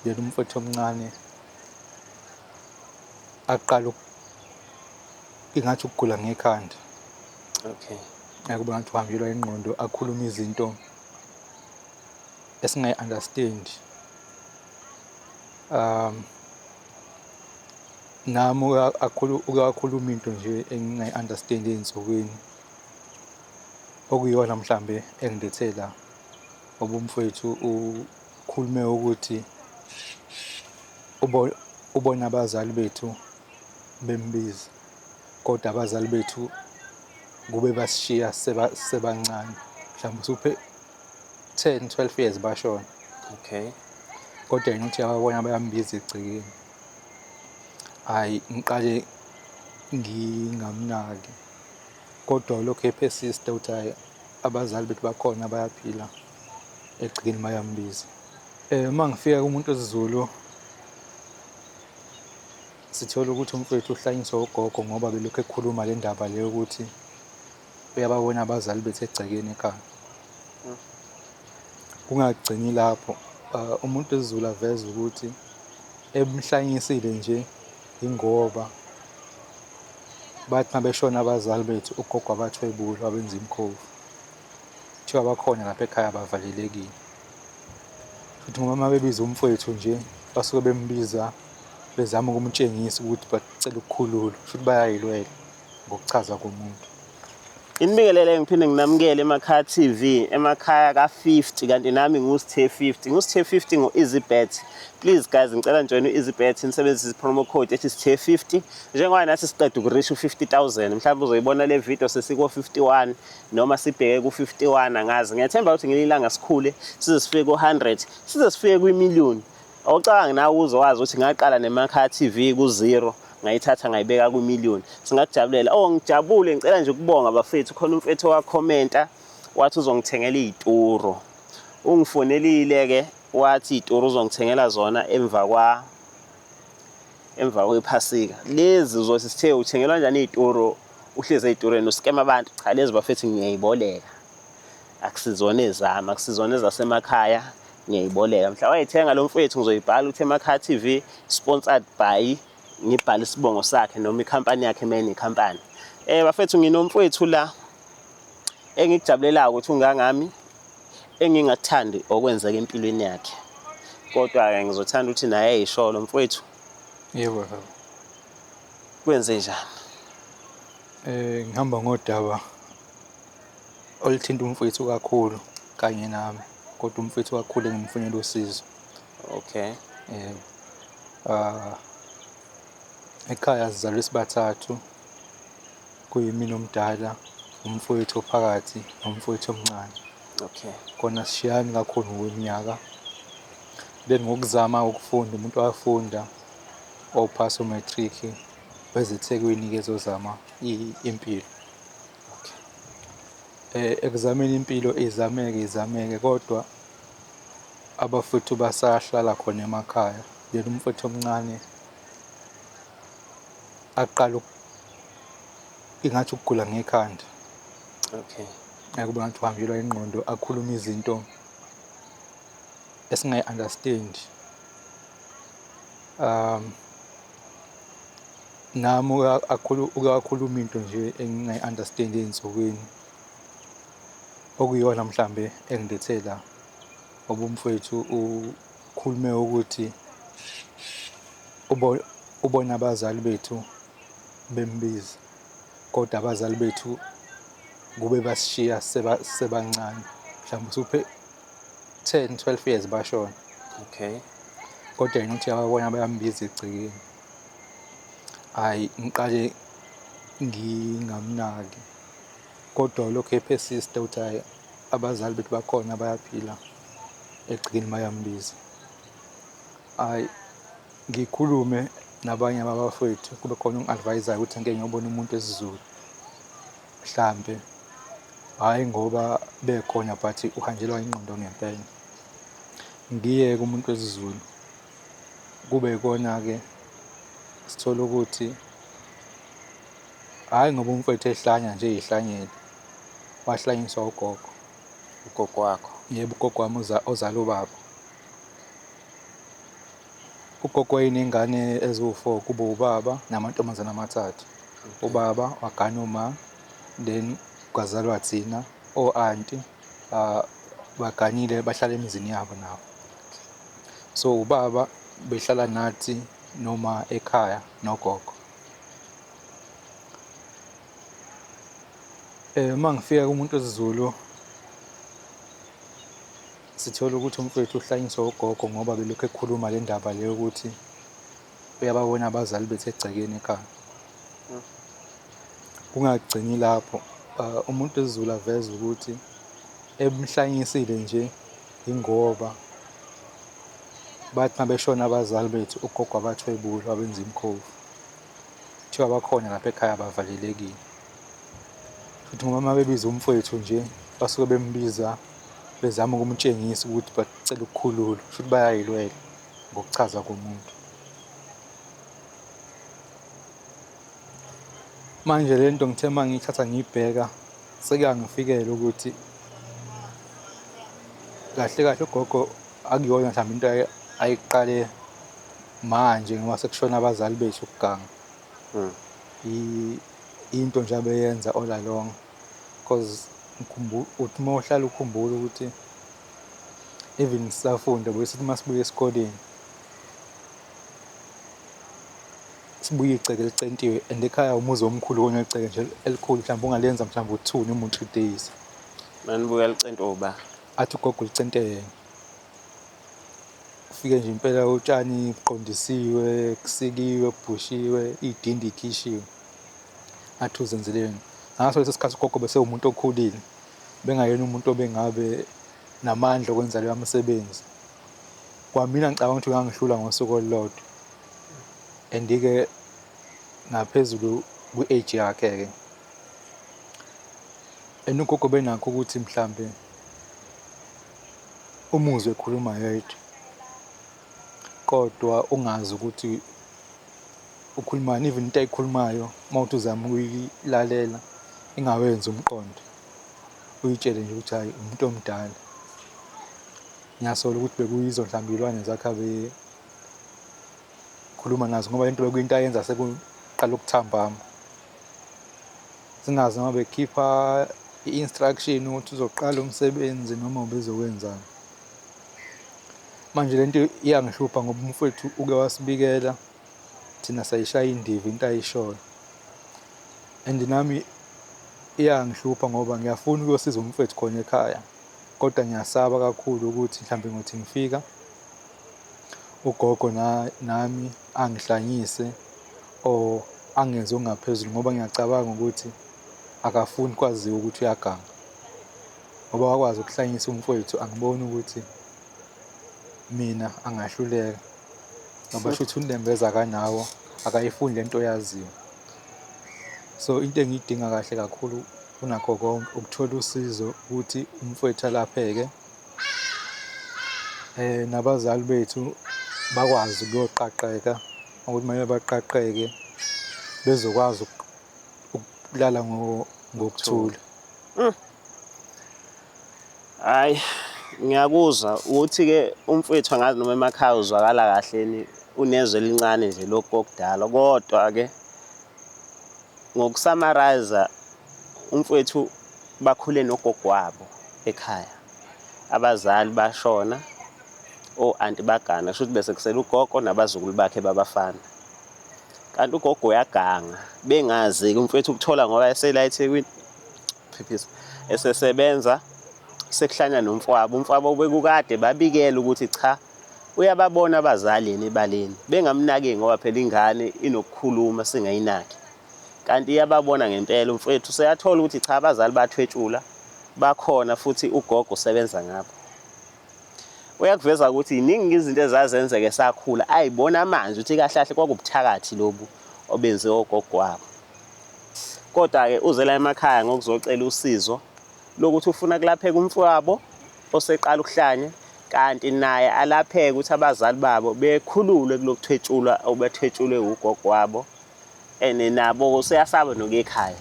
yena umfowethu omncane aqala ingathi ukugula ngekhanda. Okay. Akuba ngathi uhanjelwa ingqondo, akhuluma izinto esingayi-understand. Nami ukakhuluma into nje engingayi-understand ey'nsukwini okuyiyona mhlambe engilethe la. Ngoba umfowethu ukhulume ukuthi ubona abazali bethu bembiza, kodwa abazali bethu kube basishiya sebancane, mhlawumbe usuphe 10-12 years bashona. Okay. Kodwa yena uthi ababona bayambiza egcekeni. Hhayi, ngiqale ngingamnaki, kodwa lokhu ephesista ukuthi hhayi abazali bethu bakhona bayaphila egcekeni bayambiza. Uma ngifika kumuntu wesiZulu sithola ukuthi umfowethu uhlanyiswa ugogo ngoba belokhu ekhuluma le ndaba le yokuthi uyababona abazali bethu egcekeni ekhaya. Kungagcini lapho, umuntu wesiZulu aveza ukuthi emhlanyisile nje ingoba bathi uma beshona abazali bethu ugogo abathwebule wabenza imikhovu. Kuthiwa bakhona lapha ekhaya bavalelekile. Futhi ngoba uma bebiza umfowethu nje basuke bembiza bezama ukumtshengisa ukuthi bacela ukukhululwa, futhi bayayilwela ngokuchaza komuntu. Inibingelele ngiphinde nginamukele emakhaya TV, emakhaya ka50 kanti nami ngusithe 50. Ngusithe 50 ngo-EasyBet. Please guys, ngicela njoyina u-EasyBet nisebenzise promo code ethi sithe 50. Njengoba nathi siqeda ukureach u50,000, mhlawumbe uzoyibona le video sesiko51 noma sibheke ku51 angazi. Ngiyathemba ukuthi ngelinye ilanga sikhule size sifike ku100, size sifike kwi-million. Awucabangi nawe uzowazi ukuthi ngaqala nemakhaya TV ku0 ngayithatha ngayibeka ku-million. Singakujabulela. Ngijabule, ngicela nje ukubonga bafethu, khona umfethu wakhomenta wathi uzongithengela iy'turo. Ungifonelile-ke wathi iy'turo uzongithengela zona emva kwephasika. Lezi uzothi sithe uthengelwa kanjani iy'turo uhlezi ey'tureni usikema abantu? Cha, lezi bafethu ngiyayiboleka. Akusizona ezami, akusizona ezasemakhaya, ngiyayiboleka. Mhla wayithenga lo mfethu ngizoyibhala ukuthi emakhaya TV sponsored by, ngibhala isibongo sakhe noma ikhampani yakhe main ikhampani. Bafethu nginomfowethu la engikujabulelayo ukuthi ungangami, engingathandi okwenzeka empilweni yakhe. Kodwa-ke ngizothanda ukuthi naye ayisho lo mfowethu. Yebo. Kwenze njani? Ngihamba ngodaba oluthinta umfowethu kakhulu kanye nami, kodwa umfowethu kakhulu engimfunela usizo. Okay. Ekhaya sizalwe sibathathu, kuyimina omdala, umfowethu ophakathi nomfowethu omncane. Okay. Khona sishiyani kakhulu ngokweminyaka. Then ngokuzama ukufunda, umuntu wafunda ophasa umatric weze eThekwini-ke ezozama impilo. Okay. Ekuzameni impilo izameke kodwa abafowethu basahlala khona emakhaya. Yena umfowethu omncane aqala ingathi ukugula ngekhanda. Okay. Akuba ngathi uhanjelwa ingqondo, akhuluma izinto esingayi-understand. Nami ukakhuluma into nje engingayi-understand ey'nsukwini okuyiyona mhlambe engilethe la. Ngoba umfowethu ukhulume ukuthi ubona abazali bethu bembiza, kodwa abazali bethu kube basishiya sebancane, mhlawumbe usuphe 10-12 years bashona. Okay. Kodwa yena uthi ababona bayambiza egcekeni. Hhayi, ngiqale ngingamnaki, kodwa lokhu ephesista ukuthi hhayi abazali bethu bakhona bayaphila egcekeni bayambiza. Hhayi, ngikhulume nabanye babafowethu, kube khona ongi-advise-ayo ukuthi ngeke ngiyobona umuntu wesiZulu, mhlampe hhayi ngoba bekhona but uhanjelwa ingqondo ngempela. Ngiye kumuntu wesiZulu, kube yikona-ke sithola ukuthi hhayi ngoba umfowethu ehlanya nje ey'hlanyela, wahlanyiswa ugogo. Ugogo wakho? Yebo, ugogo wami ozala ubaba. ugogo wayinengane eziwu-4, kuba ubaba namantombazane amathathu. Ubaba wagana uma, then kwazalwa thina o-anti baganile bahlala emizini yabo nabo. So ubaba behlala nathi noma ekhaya nogogo. Uma ngifika kumuntu wesiZulu sithola ukuthi umfowethu uhlanyiswa ugogo ngoba belokhu ekhuluma le ndaba le yokuthi uyababona abazali bethu egcekeni ekhaya. Kungagcini lapho, umuntu wesiZulu aveza ukuthi emhlanyisile nje ingoba bathi uma beshona abazali bethu ugogo abathwebula wabenza imikhovu. Kuthiwa bakhona lapha ekhaya abavalelekile. Futhi ngoba uma bebiza umfowethu nje basuke bembiza bezama ukumtshengisa ukuthi bacela ukukhululwa, futhi bayayilwela ngokuchaza komuntu. Manje le nto ngithe uma ngiyithatha ngiyibheka sekuyangifikela ukuthi kahle kahle ugogo akuyona mhlawumbe into ayiqale manje ngoba sekushona abazali bethu ukuganga. Into nje abeyenza all along, because uthi uma uhlala ukhumbula ukuthi even sisafunda besithi uma sibuya esikoleni sibuye igceke licentiwe, and ekhaya umuzi omkhulu kona igceke nje elikhulu mhlawumbe ungalenza mhlawumbe u-2 noma u-3 days. Manibuya licente uba Athi ugogo licente yena. Kufike nje impela utshani buqondisiwe, kusikiwe, kubhushiwe, idindi ikhishiwe. Athi uzenzeleni. Ngaso leso sikhathi ugogo bese umuntu okhulile, bengayena umuntu obengabe namandla okwenza leyo misebenzi. Kwamina ngicabanga ukuthi uyangihlula ngosuku olulodwa. And-ke ngaphezulu kwi-age yakhe-ke. And ugogo benakho ukuthi mhlambe umuzwe ekhuluma yedwa, kodwa ungazi ukuthi ukhulumani. Even into ayikhulumayo uma uthi uzama ukuyilalela ingawenzi umqondo, uyitshele nje ukuthi hhayi umuntu omdala. Ngiyasola ukuthi bekuyizo mhlawumbe iy'lwane zakhe abekhuluma nazo ngoba lento bekuyinto ayenza sekuqala ukuthambama. Singazi noma bekhipha i-instruction ukuthi uzoqala umsebenzi noma ubezokwenzani. Manje lento iyangihlupha ngoba umfowethu uke wasibikela thina sayishaya indiva into ayishoyo. And nami iyangihlupha ngoba ngiyafuna ukuyosiza umfowethu khona ekhaya, kodwa ngiyasaba kakhulu ukuthi mhlawumbe ngothi ngifika ugogo nami angihlanyise or angenze okungaphezulu ngoba ngiyacabanga ukuthi akafuni kwaziwa ukuthi uyaganga. Ngoba wakwazi ukuhlanyisa umfowethu, angiboni ukuthi mina angahluleka. Ngoba shuthi unembeza akanawo, akayifuni lento oyaziyo. So into engiyidinga kahle kakhulu kunakho konke ukuthola usizo ukuthi umfowethu alapheke, nabazali bethu bakwazi ukuyoqaqeka ukuthi uma baqaqeke bezokwazi ukulala ngokuthula. Hhayi, ngiyakuzwa ukuthi-ke umfowethu angazi noma emakhaya uzwakala kahleni, unezwe elincane nje lokhu kokudala. Kodwa-ke ngokusamarayiza, umfowethu bakhule nogogo wabo ekhaya. Abazali bashona, o-anti bagana, kusho ukuthi bese kusele ugogo nabazukulu bakhe babafana. Kanti ugogo uyaganga, bengazi-ke umfowethu ukuthola ngoba esela eThekwini, esesebenza sekuhlanya nomfowabo. Umfowabo bekukade babikela ukuthi cha, uyababona abazali yena ebaleni, bengamnaki ngoba phela ingane inokukhuluma singayinaki. Kanti iyababona ngempela umfowethu useyathola ukuthi cha, abazali bathwetshula, bakhona futhi ugogo usebenza ngabo. Uyakuveza ukuthi iningi izinto ezazenzeka esakhula ayibona manje ukuthi kahle kahle kwakubuthakathi lobu obenze ogogo wabo. Kodwa-ke uze la emakhaya ngokuzocela usizo lokuthi ufuna kulapheka umfowabo oseqala ukuhlanya, kanti naye alapheke ukuthi abazali babo bekhululwe kulokuthwetshulwa obethwetshulwe ugogo wabo, and nabo useyasaba nokuya ekhaya.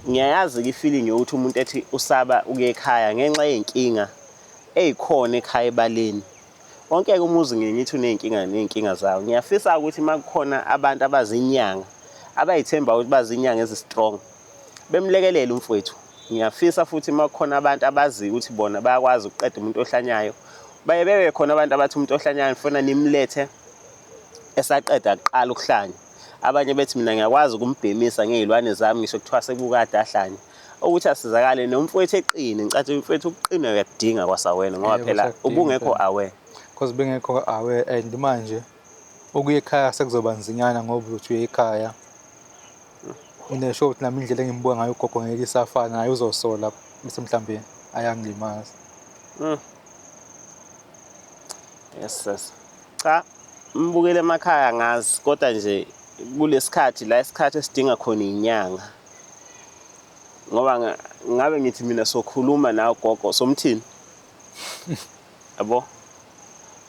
Ngiyayazi-ke i-feeling yokuthi umuntu ethi usaba ukuya ekhaya ngenxa yey'nkinga ey'khona ekhaya ebaleni. wonke umuzi ngithi uney'nkinga zawo. Ngiyafisa ukuthi uma kukhona abantu abazinyanga abayithemba ukuthi bazinyanga ezi-strong bemlekelele umfowethu. Ngiyafisa futhi uma kukhona abantu abaziyo ukuthi bona bayakwazi ukuqeda umuntu ohlanyayo, baye bebe khona abantu abathi umuntu ohlanyayo kufanele nimlethe esaqeda kuqala ukuhlanya. Abanye bethi mina ngiyakwazi ukumbhemisa ngey'lwane zami ngisho kuthiwa sekukade ahlanye, ukuthi asizakale nomfowethu eqine. Ngicathi umfowethu ukuqina uyakudinga kwasawena ngoba phela ubungekho aware. Because bengekho aware and manje ukuya ekhaya sekuzoba nzinyana ngoba uthi uye ekhaya unesho ukuthi nami indlela engimbuka ngayo ugogo ngeke isafana naye uzosola bese mhlambe ayangilimaza. Yes sis. Cha, mbukele emakhaya ngazi kodwa nje kulesikhathi la isikhathi esidinga khona inyanga. Ngoba ngabe ngithi mina sokhuluma nawe gogo somthini. Yabo?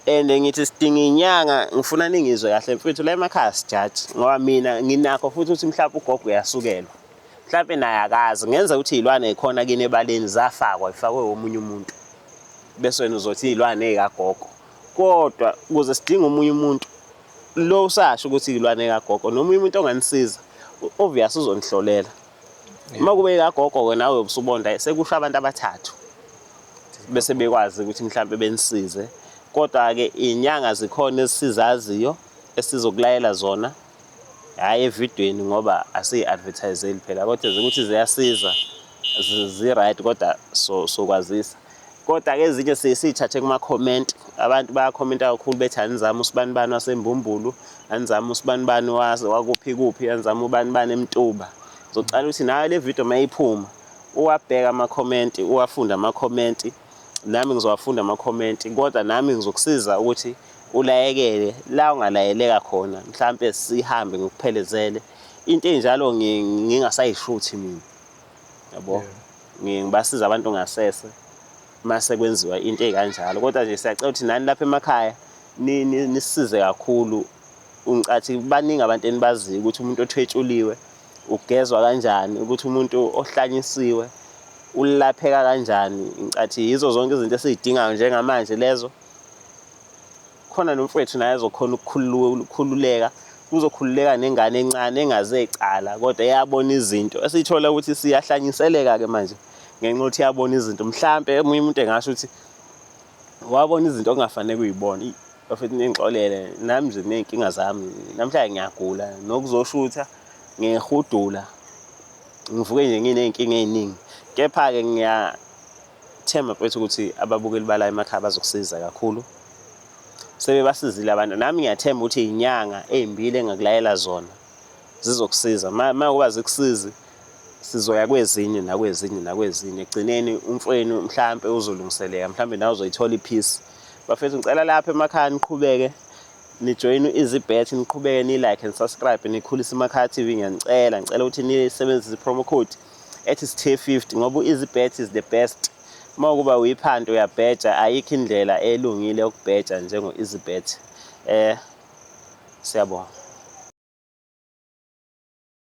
Ngithi sidinga inyanga ngifuna ningizwe kahle mfethu la emakhaya sijaji ngoba mina nginakho futhi ukuthi mhlawumbe ugogo uyasukelwa. Mhlawumbe naye akazi ngenza ukuthi izilwane ekhona kini ebaleni zafakwa ifakwe omunye umuntu. Bese wena uzothi izilwane ezikagogo. Kodwa ukuze sidinga omunye umuntu lo usasho ukuthi izilwane ezikagogo nomunye umuntu onganisiza obvious uzonihlolela. Uma kube ezikagogo wena nawe ubusubonda sekusho abantu abathathu. Bese bekwazi ukuthi mhlawumbe benisize. Kodwa ke inyanga zikhona esisizaziyo esizokulayela zona. Hayi evidweni ngoba asiyi-advertiseli phela kodwa ukuthi ziyasiza zi-right kodwa sokwazisa. Kodwa ke ezinye siyithathe kuma-comment. Abantu bayakhomenta kakhulu bethi anizame usibanibani waseMbumbulu, anizame usibanibani wakuphi kuphi, anizame ubanibani eMtuba. Ngizocela ukuthi nawe le video mayiphuma uwabheka ama-comment, uwafunda ama-comment. Nami ngizowafunda ama-comment kodwa nami ngizokusiza ukuthi ulayekele la ungalayeleka khona. Mhlambe sihambe ngokuphelezele. Into enjalo ngingasayishuthi mina. Yabo? Ngibasiza abantu ngasese mase kwenziwa into ekanjalo. Kodwa nje siyacela ukuthi nani lapha emakhaya nisize kakhulu. Ungicathi baningi abantu enibaziyo ukuthi umuntu othwetshuliwe ugezwa kanjani, ukuthi umuntu ohlanyisiwe ulapheka kanjani. Ngicathi yizo zonke izinto esizidingayo njengamanje lezo. Khona nomfowethu naye ezokhona ukukhululeka, uzokhululeka nengane encane engaze ecala kodwa iyabona izinto. Esithola ukuthi siyahlanyiseleka ke manje ngenxa ukuthi iyabona izinto. Mhlambe omunye umuntu engasho ukuthi wabona izinto ongafanele uyibone. Bafethu ningixolele nami nje nenkinga zami. Namhlanje ngiyagula nokuzoshutha ngehudula. Ngivuke nje nginey'nkinga ey'ningi. Kepha-ke ngiyathemba mfethu ukuthi ababukeli bala emakhaya bazokusiza kakhulu. Sebebasizile abantu. Nami ngiyathemba ukuthi inyanga ey'mbili engakulayela zona zizokusiza. Uma kuba zikusizi sizoya kwezinye nakwezinye. Ekugcineni umfowenu mhlambe uzolungiseleka, mhlambe nawe uzoyithola ipeace. Bafethu ngicela lapha emakhaya niqhubeke nijoyine u-EasyBet, niqhubeke ni-like and subscribe nikhulise Emakhaya TV. Ngicela ukuthi nisebenzise i-promo code ethi STay50 ngoba u-EasyBet is the best. Uma kuba uyiphanda uyabheja, ayikho indlela elungile yokubheja njengo-EasyBet. Siyabonga.